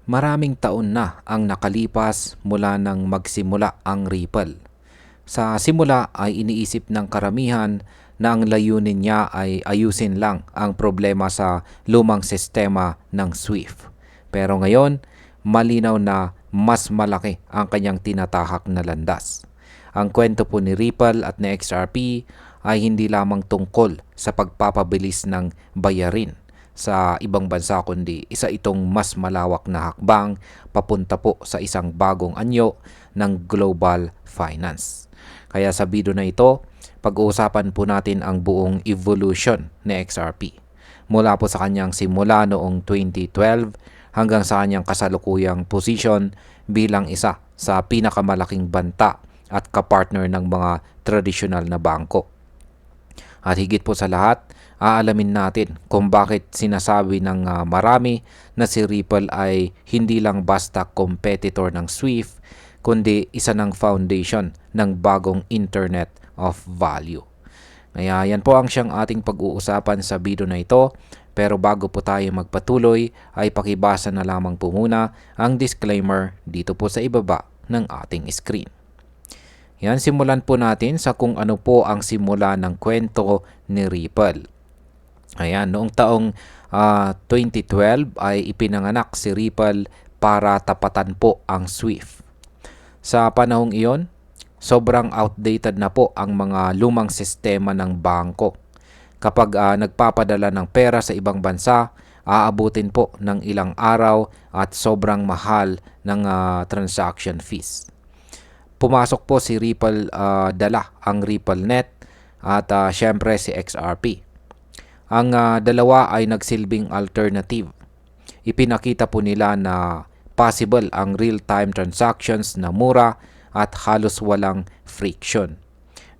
Maraming taon na ang nakalipas mula nang magsimula ang Ripple. Sa simula ay iniisip ng karamihan na ang layunin niya ay ayusin lang ang problema sa lumang sistema ng SWIFT. Pero ngayon, malinaw na mas malaki ang kanyang tinatahak na landas. Ang kwento po ni Ripple at ni XRP ay hindi lamang tungkol sa pagpapabilis ng bayarin sa ibang bansa, kundi isa itong mas malawak na hakbang papunta po sa isang bagong anyo ng global finance. Kaya sa video na ito, pag-uusapan po natin ang buong evolution ni XRP. Mula po sa kanyang simula noong 2012 hanggang sa kanyang kasalukuyang posisyon bilang isa sa pinakamalaking banta at kapartner ng mga tradisyonal na bangko. At higit po sa lahat, aalamin natin kung bakit sinasabi ng marami na si Ripple ay hindi lang basta competitor ng SWIFT, kundi isa ng foundation ng bagong Internet of Value. Kaya yan po ang siyang ating pag-uusapan sa video na ito. Pero bago po tayo magpatuloy, ay pakibasa na lamang po muna ang disclaimer dito po sa ibaba ng ating screen. Yan, simulan po natin sa kung ano po ang simula ng kwento ni Ripple. Ayan, noong taong 2012 ay ipinanganak si Ripple para tapatan po ang SWIFT. Sa panahong iyon, sobrang outdated na po ang mga lumang sistema ng bangko. Kapag nagpapadala ng pera sa ibang bansa, aabutin po ng ilang araw at sobrang mahal ng transaction fees. Pumasok po si Ripple, dala ang RippleNet at syempre si XRP. Ang dalawa ay nagsilbing alternative. Ipinakita po nila na possible ang real-time transactions na mura at halos walang friction.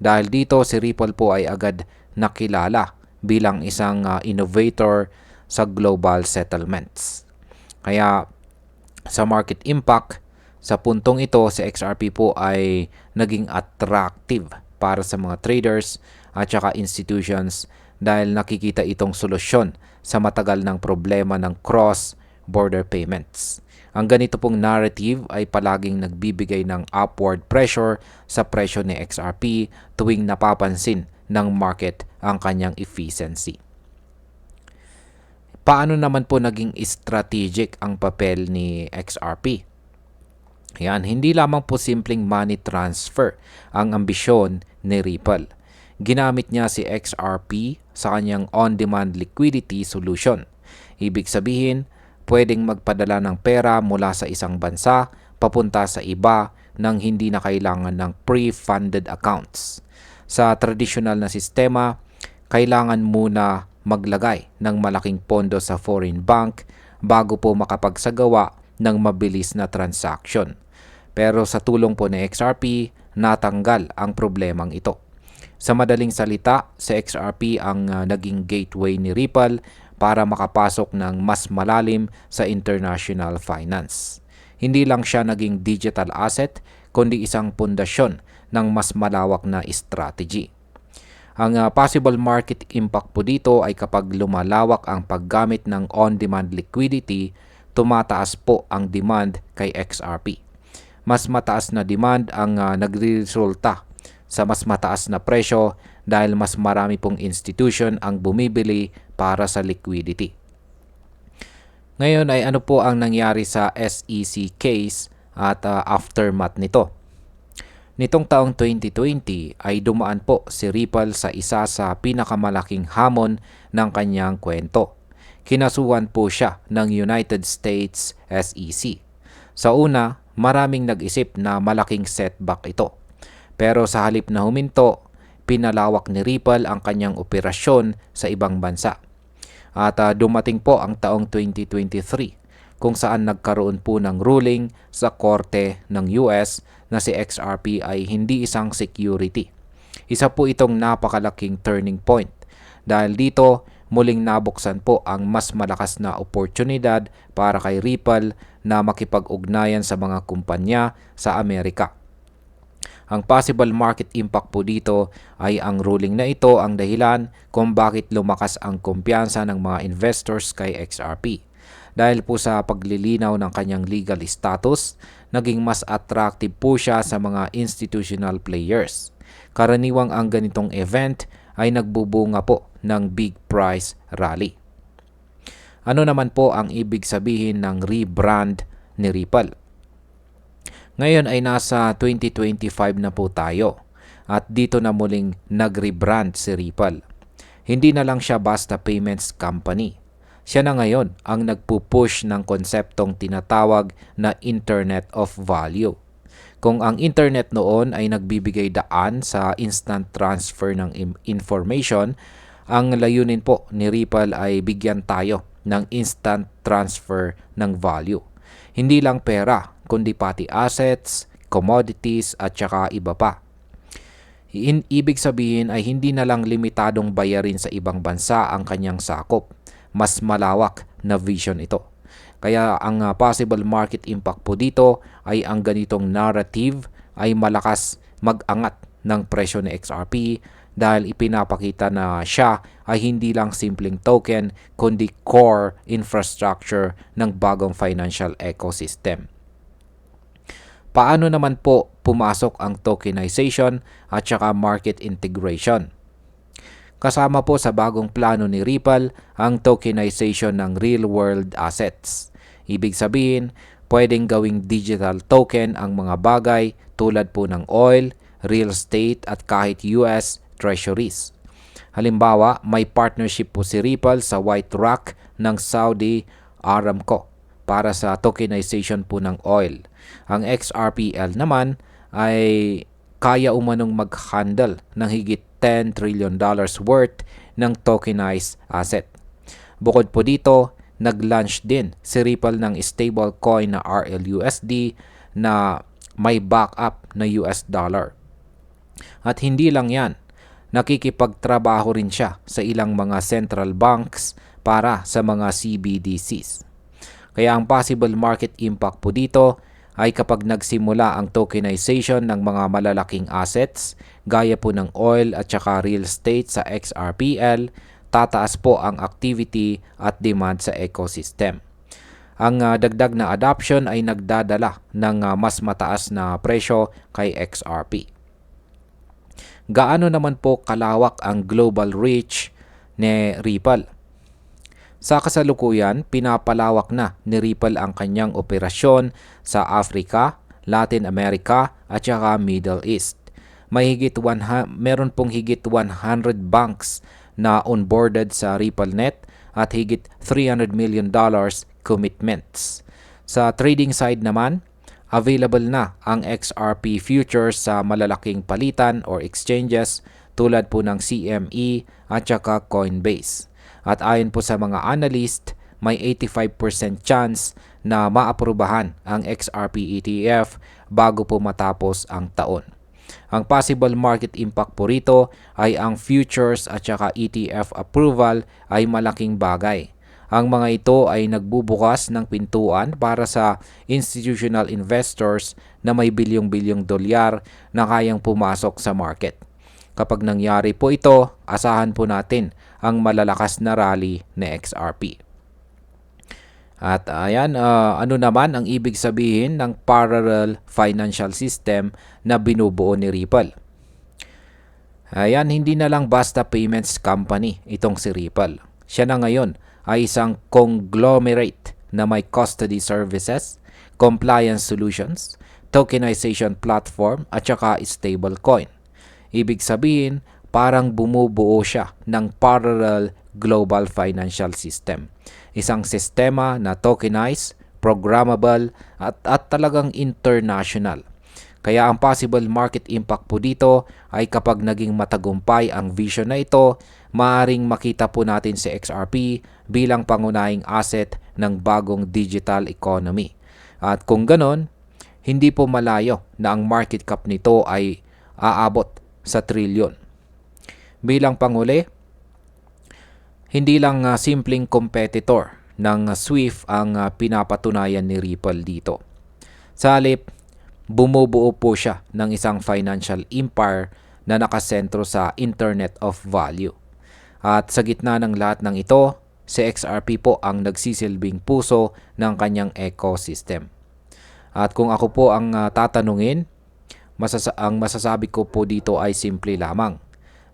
Dahil dito si Ripple po ay agad nakilala bilang isang innovator sa global settlements. Kaya sa market impact, sa puntong ito, si XRP po ay naging attractive para sa mga traders at saka institutions dahil nakikita itong solusyon sa matagal ng problema ng cross-border payments. Ang ganito pong narrative ay palaging nagbibigay ng upward pressure sa presyo ni XRP tuwing napapansin ng market ang kanyang efficiency. Paano naman po naging strategic ang papel ni XRP? Yan, hindi lamang po simpleng money transfer ang ambisyon ni Ripple. Ginamit niya si XRP sa kanyang on-demand liquidity solution. Ibig sabihin, pwedeng magpadala ng pera mula sa isang bansa papunta sa iba nang hindi na kailangan ng pre-funded accounts. Sa tradisyonal na sistema, kailangan muna maglagay ng malaking pondo sa foreign bank bago po makapagsagawa ng mabilis na transaction. Pero sa tulong po ni XRP, natanggal ang problemang ito. Sa madaling salita, si XRP ang naging gateway ni Ripple para makapasok ng mas malalim sa international finance. Hindi lang siya naging digital asset, kundi isang pundasyon ng mas malawak na strategy. Ang possible market impact po dito ay kapag lumalawak ang paggamit ng on-demand liquidity, tumataas po ang demand kay XRP. Mas mataas na demand ang nagreresulta sa mas mataas na presyo dahil mas marami pong institution ang bumibili para sa liquidity. Ngayon ay ano po ang nangyari sa SEC case at aftermath nito? Nitong taong 2020 ay dumaan po si Ripple sa isa sa pinakamalaking hamon ng kanyang kwento. Kinasuhan po siya ng United States SEC. Sa una, maraming nag-isip na malaking setback ito. Pero sa halip na huminto, pinalawak ni Ripple ang kanyang operasyon sa ibang bansa. At dumating po ang taong 2023 kung saan nagkaroon po ng ruling sa korte ng US na si XRP ay hindi isang security. Isa po itong napakalaking turning point. Dahil dito, muling nabuksan po ang mas malakas na oportunidad para kay Ripple na makipag-ugnayan sa mga kumpanya sa Amerika. Ang possible market impact po dito ay ang ruling na ito ang dahilan kung bakit lumakas ang kumpiyansa ng mga investors kay XRP. Dahil po sa paglilinaw ng kanyang legal status, naging mas attractive po siya sa mga institutional players. Karaniwang ang ganitong event ay nagbubunga po ng big price rally. Ano naman po ang ibig sabihin ng rebrand ni Ripple? Ngayon ay nasa 2025 na po tayo at dito na muling nag-rebrand si Ripple. Hindi na lang siya basta payments company. Siya na ngayon ang nagpupush ng konseptong tinatawag na Internet of Value. Kung ang internet noon ay nagbibigay daan sa instant transfer ng information, ang layunin po ni Ripple ay bigyan tayo ng instant transfer ng value. Hindi lang pera, kundi pati assets, commodities at saka iba pa. Ibig sabihin ay hindi na lang limitadong bayarin sa ibang bansa ang kanyang sakop. Mas malawak na vision ito. Kaya ang possible market impact po dito ay ang ganitong narrative ay malakas mag-angat ng presyo ng XRP dahil ipinapakita na siya ay hindi lang simpleng token kundi core infrastructure ng bagong financial ecosystem. Paano naman po pumasok ang tokenization at saka market integration? Kasama po sa bagong plano ni Ripple ang tokenization ng real-world assets. Ibig sabihin, pwedeng gawing digital token ang mga bagay tulad po ng oil, real estate at kahit US treasuries. Halimbawa, may partnership po si Ripple sa White Rock ng Saudi Aramco para sa tokenization po ng oil. Ang XRPL naman ay kaya umanong mag-handle ng higit $10 trillion worth ng tokenized asset. Bukod po dito, nag-launch din si Ripple ng stablecoin na RLUSD na may backup na US dollar. At hindi lang yan, nakikipagtrabaho rin siya sa ilang mga central banks para sa mga CBDCs. Kaya ang possible market impact po dito ay kapag nagsimula ang tokenization ng mga malalaking assets gaya po ng oil at saka real estate sa XRPL, tataas po ang activity at demand sa ecosystem. Ang dagdag na adoption ay nagdadala ng mas mataas na presyo kay XRP. Gaano naman po kalawak ang global reach ni Ripple? Sa kasalukuyan, pinapalawak na ni Ripple ang kanyang operasyon sa Africa, Latin America at saka Middle East. Meron pong higit 100 banks na onboarded sa RippleNet at higit $300 million commitments. Sa trading side naman, available na ang XRP futures sa malalaking palitan or exchanges tulad po ng CME at saka Coinbase. At ayon po sa mga analyst, may 85% chance na maaprubahan ang XRP ETF bago po matapos ang taon. Ang possible market impact po rito ay ang futures at saka ETF approval ay malaking bagay. Ang mga ito ay nagbubukas ng pintuan para sa institutional investors na may bilyong-bilyong dolyar na kayang pumasok sa market. Kapag nangyari po ito, asahan po natin ang malalakas na rally ni XRP. At ayan, ano naman ang ibig sabihin ng parallel financial system na binubuo ni Ripple? Ayan, hindi na lang basta payments company itong si Ripple. Siya na ngayon ay isang conglomerate na may custody services, compliance solutions, tokenization platform at saka stablecoin. Ibig sabihin, parang bumubuo siya ng parallel global financial system. Isang sistema na tokenized, programmable at talagang international. Kaya ang possible market impact po dito ay kapag naging matagumpay ang vision na ito, maaaring makita po natin si XRP bilang pangunahing asset ng bagong digital economy. At kung ganon, hindi po malayo na ang market cap nito ay aabot sa trilyon. Bilang panghuli, hindi lang simpleng competitor ng SWIFT ang pinapatunayan ni Ripple dito. Sa halip, bumubuo po siya ng isang financial empire na nakasentro sa Internet of Value. At sa gitna ng lahat ng ito, si XRP po ang nagsisilbing puso ng kanyang ecosystem. At kung ako po ang tatanungin, ang masasabi ko po dito ay simple lamang.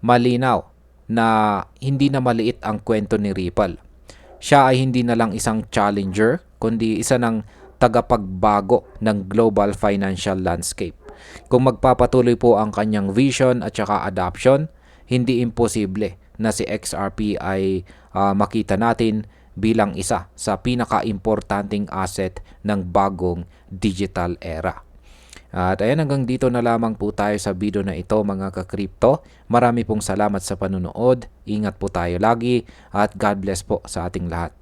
Malinaw na hindi na maliit ang kwento ni Ripple. Siya ay hindi na lang isang challenger, kundi isa ng tagapagbago ng global financial landscape. Kung magpapatuloy po ang kanyang vision at saka adoption, hindi imposible na si XRP ay makita natin bilang isa sa pinaka-importanting asset ng bagong digital era. At ayan, hanggang dito na lamang po tayo sa video na ito mga ka-crypto. Marami pong salamat sa panunood. Ingat po tayo lagi at God bless po sa ating lahat.